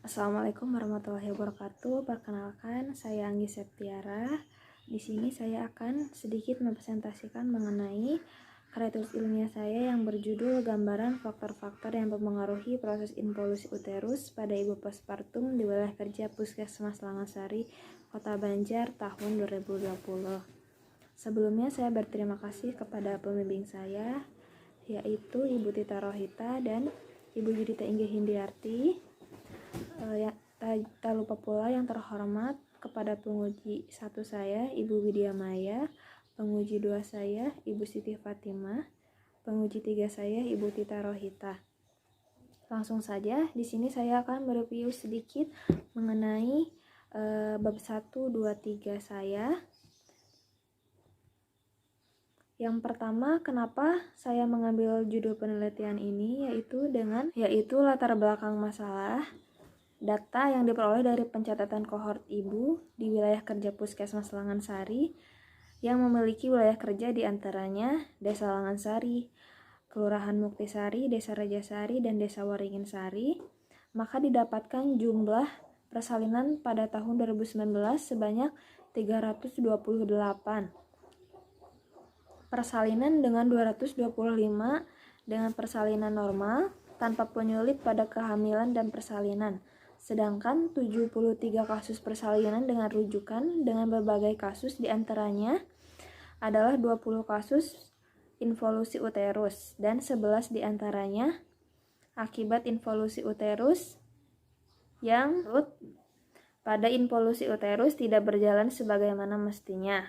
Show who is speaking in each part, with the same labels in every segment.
Speaker 1: Assalamualaikum warahmatullahi wabarakatuh. Perkenalkan, saya Anggi Septiara. Di sini saya akan sedikit mempresentasikan mengenai karya tulis ilmiah saya yang berjudul Gambaran Faktor-faktor yang mempengaruhi proses involusi uterus pada ibu postpartum di wilayah kerja Puskesmas Langasari, Kota Banjar tahun 2020. Sebelumnya saya berterima kasih kepada pembimbing saya, yaitu Ibu Tita Rohita dan Ibu Yudita Inggih Hindiarti. Tak lupa pula yang terhormat kepada penguji 1 saya, Ibu Widya Maya, penguji 2 saya, Ibu Siti Fatimah, penguji 3 saya, Ibu Tita Rohita. Langsung saja, di sini saya akan mereview sedikit mengenai bab 1, 2, 3 saya. Yang pertama, kenapa saya mengambil judul penelitian ini, yaitu latar belakang masalah data yang diperoleh dari pencatatan kohort ibu di wilayah kerja Puskesmas Langasari yang memiliki wilayah kerja diantaranya Desa Langasari, Kelurahan Muktisari, Desa Rajasari, dan Desa Waringin Sari. Maka didapatkan jumlah persalinan pada tahun 2019 sebanyak 328. Persalinan dengan 225 dengan persalinan normal tanpa penyulit pada kehamilan dan persalinan. Sedangkan 73 kasus persalinan dengan rujukan dengan berbagai kasus diantaranya adalah 20 kasus involusi uterus dan 11 diantaranya akibat involusi uterus yang pada involusi uterus tidak berjalan sebagaimana mestinya,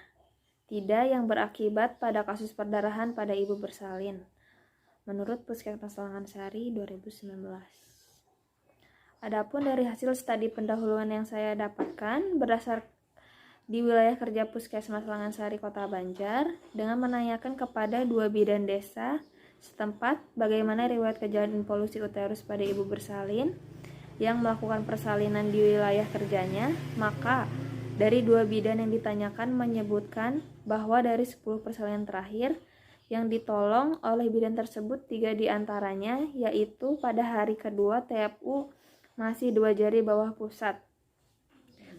Speaker 1: tidak yang berakibat pada kasus perdarahan pada ibu bersalin, menurut Puskesmas Langasari 2019. Adapun dari hasil studi pendahuluan yang saya dapatkan berdasar di wilayah kerja Puskesmas Langasari Kota Banjar dengan menanyakan kepada 2 bidan desa setempat bagaimana riwayat kejadian involusi uterus pada ibu bersalin yang melakukan persalinan di wilayah kerjanya, maka dari 2 bidan yang ditanyakan menyebutkan bahwa dari 10 persalinan terakhir yang ditolong oleh bidan tersebut 3 diantaranya yaitu pada hari kedua TFU masih 2 jari bawah pusat,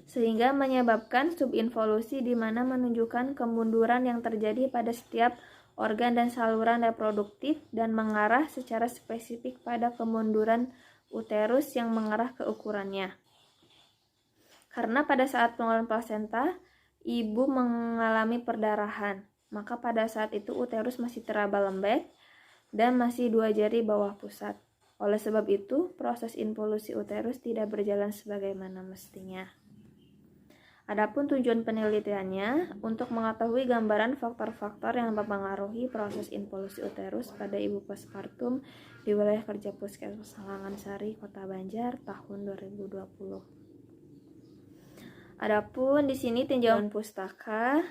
Speaker 1: sehingga menyebabkan subinvolusi di mana menunjukkan kemunduran yang terjadi pada setiap organ dan saluran reproduktif dan mengarah secara spesifik pada kemunduran uterus yang mengarah ke ukurannya. Karena pada saat pengeluaran plasenta, ibu mengalami perdarahan, maka pada saat itu uterus masih teraba lembek dan masih 2 jari bawah pusat. Oleh sebab itu, proses involusi uterus tidak berjalan sebagaimana mestinya. Adapun tujuan penelitiannya untuk mengetahui gambaran faktor-faktor yang mempengaruhi proses involusi uterus pada ibu postpartum di wilayah kerja Puskesmas Langasari, Kota Banjar tahun 2020. Adapun di sini tinjauan pustaka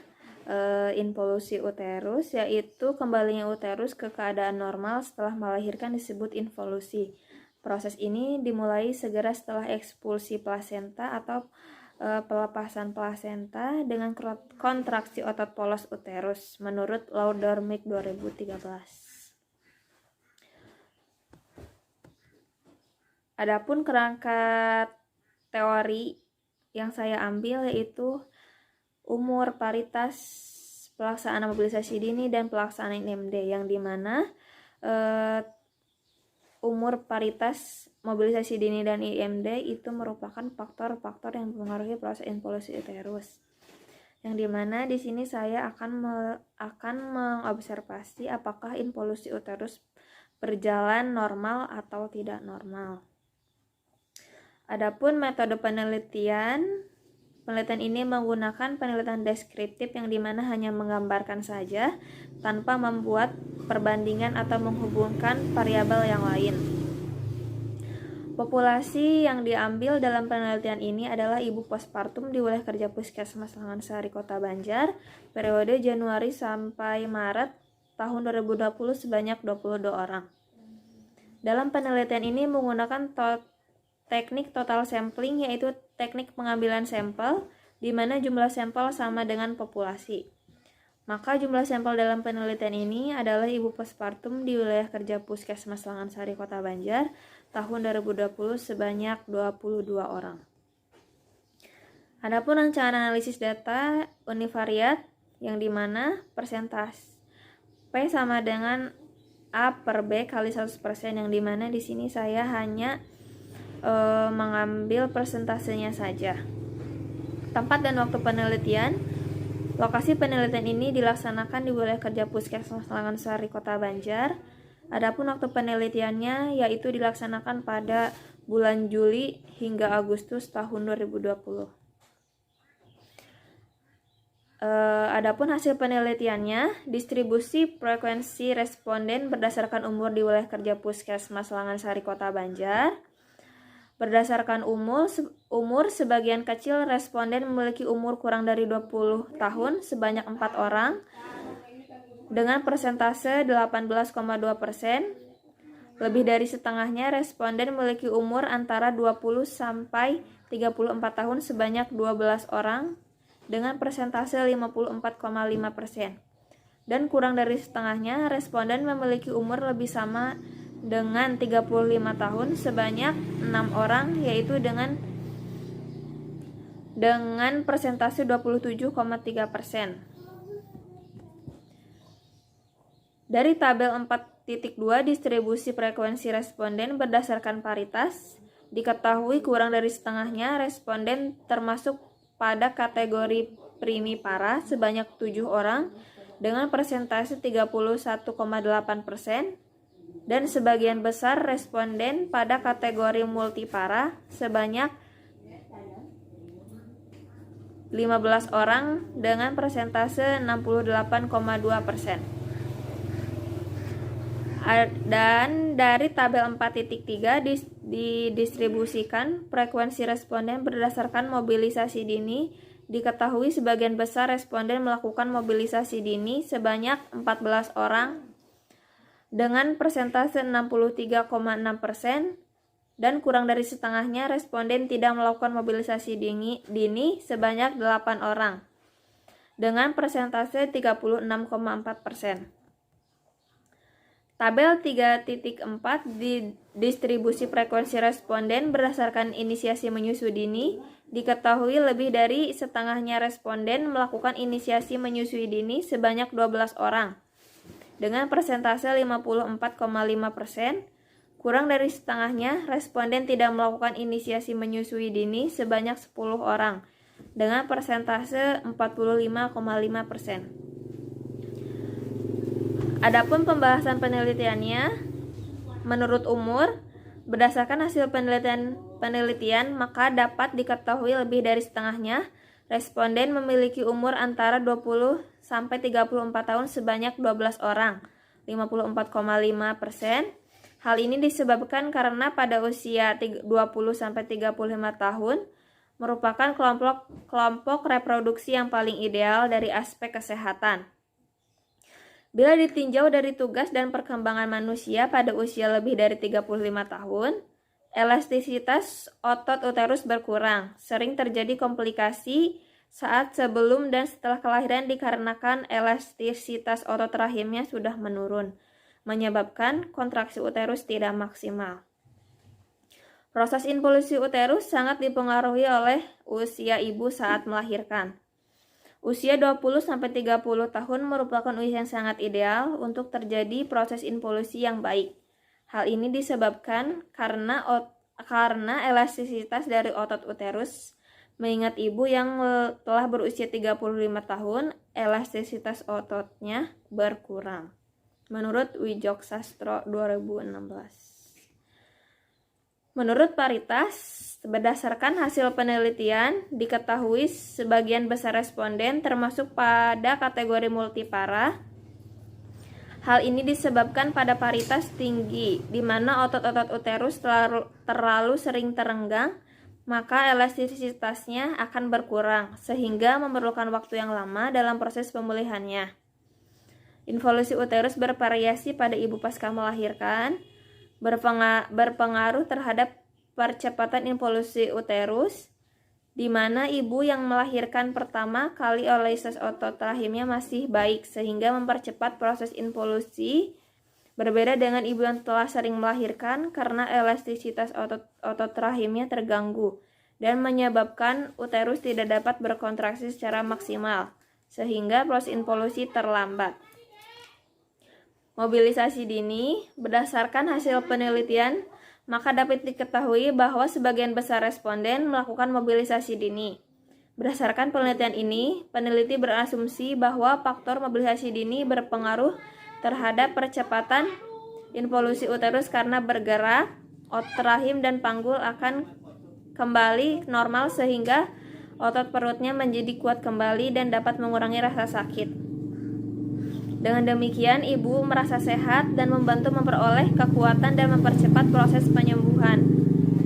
Speaker 1: involusi uterus, yaitu kembalinya uterus ke keadaan normal setelah melahirkan disebut involusi. Proses ini dimulai segera setelah ekspulsi plasenta atau pelepasan plasenta dengan kontraksi otot polos uterus menurut Lauderdorff 2013. Adapun kerangka teori yang saya ambil yaitu umur, paritas, pelaksanaan mobilisasi dini, dan pelaksanaan IMD, yang dimana umur, paritas, mobilisasi dini, dan IMD itu merupakan faktor-faktor yang mempengaruhi proses involusi uterus. Yang dimana di sini saya akan mengobservasi apakah involusi uterus berjalan normal atau tidak normal. Adapun metode penelitian ini menggunakan penelitian deskriptif yang dimana hanya menggambarkan saja tanpa membuat perbandingan atau menghubungkan variabel yang lain. Populasi yang diambil dalam penelitian ini adalah ibu postpartum di wilayah kerja Puskesmas Langasari Kota Banjar periode Januari sampai Maret tahun 2020 sebanyak 22 orang. Dalam penelitian ini menggunakan teknik total sampling, yaitu teknik pengambilan sampel di mana jumlah sampel sama dengan populasi. Maka jumlah sampel dalam penelitian ini adalah ibu postpartum di wilayah kerja Puskesmas Langasari Kota Banjar tahun 2020 sebanyak 22 orang. Adapun rancangan analisis data univariat yang dimana persentase P sama dengan A per B kali 100%, yang dimana di sini saya hanya mengambil persentasenya saja. Tempat dan waktu penelitian. Lokasi penelitian ini dilaksanakan di wilayah kerja Puskesmas Langansari, Kota Banjar. Adapun waktu penelitiannya yaitu dilaksanakan pada bulan Juli hingga Agustus tahun 2020. Adapun hasil penelitiannya, distribusi frekuensi responden berdasarkan umur di wilayah kerja Puskesmas Langansari, Kota Banjar. Berdasarkan umur, sebagian kecil responden memiliki umur kurang dari 20 tahun sebanyak 4 orang dengan persentase 18,2%. Lebih dari setengahnya responden memiliki umur antara 20 sampai 34 tahun sebanyak 12 orang dengan persentase 54,5%. Dan kurang dari setengahnya responden memiliki umur lebih sama dengan 35 tahun sebanyak 6 orang, yaitu dengan persentase 27,3%. Dari tabel 4.2 distribusi frekuensi responden berdasarkan paritas, diketahui kurang dari setengahnya responden termasuk pada kategori primipara sebanyak 7 orang dengan persentase 31,8%. Dan sebagian besar responden pada kategori multipara sebanyak 15 orang dengan persentase 68,2%. Dan dari tabel 4.3 didistribusikan frekuensi responden berdasarkan mobilisasi dini. Diketahui sebagian besar responden melakukan mobilisasi dini sebanyak 14 orang dengan persentase 63,6%, dan kurang dari setengahnya responden tidak melakukan mobilisasi dini sebanyak 8 orang dengan persentase 36,4%. Tabel 3.4 distribusi frekuensi responden berdasarkan inisiasi menyusui dini. Diketahui lebih dari setengahnya responden melakukan inisiasi menyusui dini sebanyak 12 orang dengan persentase 54,5%. Kurang dari setengahnya responden tidak melakukan inisiasi menyusui dini sebanyak 10 orang dengan persentase 45,5%. Adapun pembahasan penelitiannya, menurut umur, berdasarkan hasil penelitian maka dapat diketahui lebih dari setengahnya responden memiliki umur antara 20 sampai 34 tahun sebanyak 12 orang, 54,5%. Hal ini disebabkan karena pada usia 20 sampai 35 tahun merupakan kelompok reproduksi yang paling ideal dari aspek kesehatan. Bila ditinjau dari tugas dan perkembangan manusia pada usia lebih dari 35 tahun, elastisitas otot uterus berkurang. Sering terjadi komplikasi saat sebelum dan setelah kelahiran dikarenakan elastisitas otot rahimnya sudah menurun, menyebabkan kontraksi uterus tidak maksimal. Proses involusi uterus sangat dipengaruhi oleh usia ibu saat melahirkan. Usia 20-30 tahun merupakan usia yang sangat ideal untuk terjadi proses involusi yang baik. Hal ini disebabkan karena elastisitas dari otot uterus. Mengingat ibu yang telah berusia 35 tahun, elastisitas ototnya berkurang. Menurut Wijogsastro 2016. Menurut paritas, berdasarkan hasil penelitian, diketahui sebagian besar responden termasuk pada kategori multipara. Hal ini disebabkan pada paritas tinggi, di mana otot-otot uterus terlalu sering terenggang, maka elastisitasnya akan berkurang, sehingga memerlukan waktu yang lama dalam proses pemulihannya. Involusi uterus bervariasi pada ibu pasca melahirkan, berpengaruh terhadap percepatan involusi uterus, di mana ibu yang melahirkan pertama kali elastisitas otot rahimnya masih baik, sehingga mempercepat proses involusi Berbeda dengan ibu yang telah sering melahirkan karena elastisitas otot rahimnya terganggu dan menyebabkan uterus tidak dapat berkontraksi secara maksimal, sehingga proses involusi terlambat. Mobilisasi dini, berdasarkan hasil penelitian, maka dapat diketahui bahwa sebagian besar responden melakukan mobilisasi dini. Berdasarkan penelitian ini, peneliti berasumsi bahwa faktor mobilisasi dini berpengaruh terhadap percepatan involusi uterus karena bergerak, otot rahim dan panggul akan kembali normal sehingga otot perutnya menjadi kuat kembali dan dapat mengurangi rasa sakit. Dengan demikian, ibu merasa sehat dan membantu memperoleh kekuatan dan mempercepat proses penyembuhan.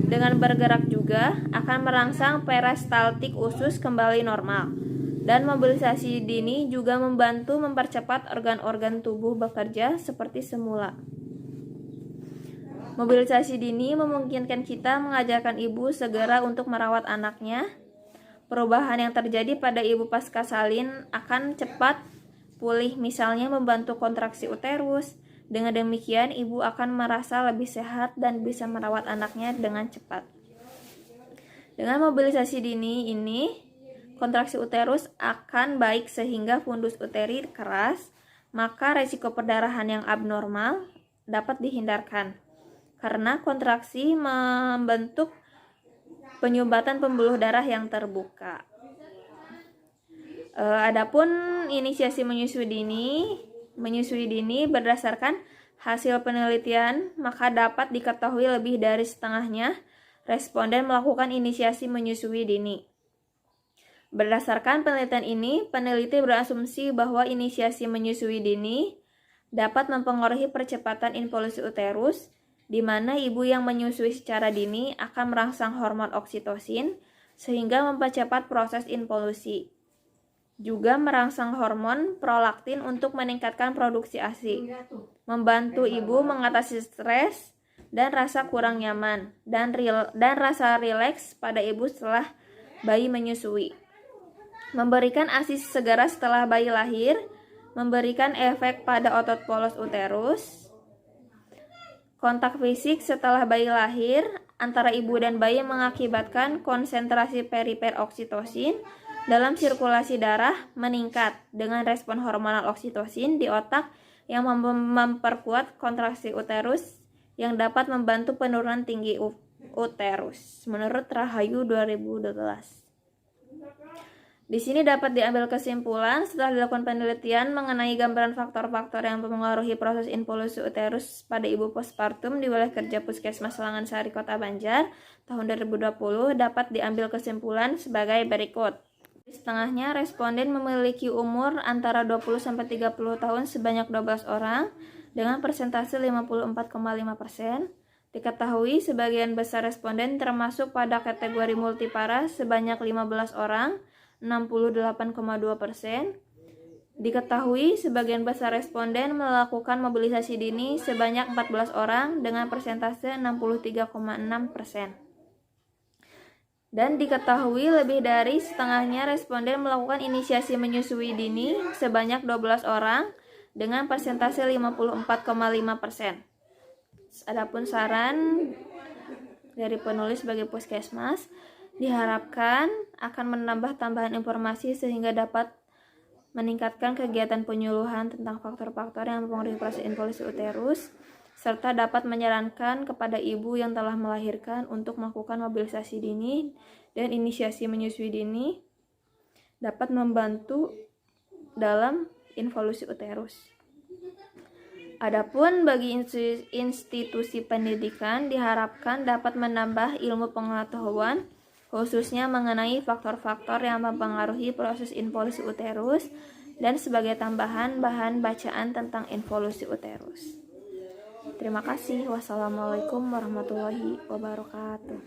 Speaker 1: Dengan bergerak juga akan merangsang peristaltik usus kembali normal. Dan mobilisasi dini juga membantu mempercepat organ-organ tubuh bekerja seperti semula. Mobilisasi dini memungkinkan kita mengajarkan ibu segera untuk merawat anaknya. Perubahan yang terjadi pada ibu pasca salin akan cepat pulih, misalnya membantu kontraksi uterus. Dengan demikian, ibu akan merasa lebih sehat dan bisa merawat anaknya dengan cepat. Dengan mobilisasi dini ini, kontraksi uterus akan baik sehingga fundus uteri keras, maka resiko perdarahan yang abnormal dapat dihindarkan. Karena kontraksi membentuk penyumbatan pembuluh darah yang terbuka. Adapun inisiasi menyusui dini berdasarkan hasil penelitian, maka dapat diketahui lebih dari setengahnya responden melakukan inisiasi menyusui dini. Berdasarkan penelitian ini, peneliti berasumsi bahwa inisiasi menyusui dini dapat mempengaruhi percepatan involusi uterus, di mana ibu yang menyusui secara dini akan merangsang hormon oksitosin sehingga mempercepat proses involusi. Juga merangsang hormon prolaktin untuk meningkatkan produksi ASI, membantu ibu mengatasi stres dan rasa kurang nyaman, dan rasa rileks pada ibu setelah bayi menyusui. Memberikan ASI segera setelah bayi lahir, memberikan efek pada otot polos uterus. Kontak fisik setelah bayi lahir antara ibu dan bayi mengakibatkan konsentrasi perifer oksitosin dalam sirkulasi darah meningkat dengan respon hormonal oksitosin di otak yang memperkuat kontraksi uterus yang dapat membantu penurunan tinggi uterus. Menurut Rahayu 2012. Di sini dapat diambil kesimpulan setelah dilakukan penelitian mengenai gambaran faktor-faktor yang mempengaruhi proses involusi uterus pada ibu postpartum di wilayah kerja Puskesmas Langansari Kota Banjar tahun 2020, dapat diambil kesimpulan sebagai berikut. Setengahnya responden memiliki umur antara 20-30 tahun sebanyak 12 orang dengan persentase 54,5%. Diketahui sebagian besar responden termasuk pada kategori multipara sebanyak 15 orang, 68,2%. Diketahui sebagian besar responden melakukan mobilisasi dini sebanyak 14 orang dengan persentase 63,6%. Dan diketahui lebih dari setengahnya responden melakukan inisiasi menyusui dini sebanyak 12 orang dengan persentase 54,5%. Adapun saran dari penulis bagi Puskesmas diharapkan akan menambah tambahan informasi sehingga dapat meningkatkan kegiatan penyuluhan tentang faktor-faktor yang mempengaruhi proses involusi uterus, serta dapat menyarankan kepada ibu yang telah melahirkan untuk melakukan mobilisasi dini dan inisiasi menyusui dini dapat membantu dalam involusi uterus. Adapun bagi institusi pendidikan diharapkan dapat menambah ilmu pengetahuan khususnya mengenai faktor-faktor yang mempengaruhi proses involusi uterus dan sebagai tambahan bahan bacaan tentang involusi uterus. Terima kasih. Wassalamualaikum warahmatullahi wabarakatuh.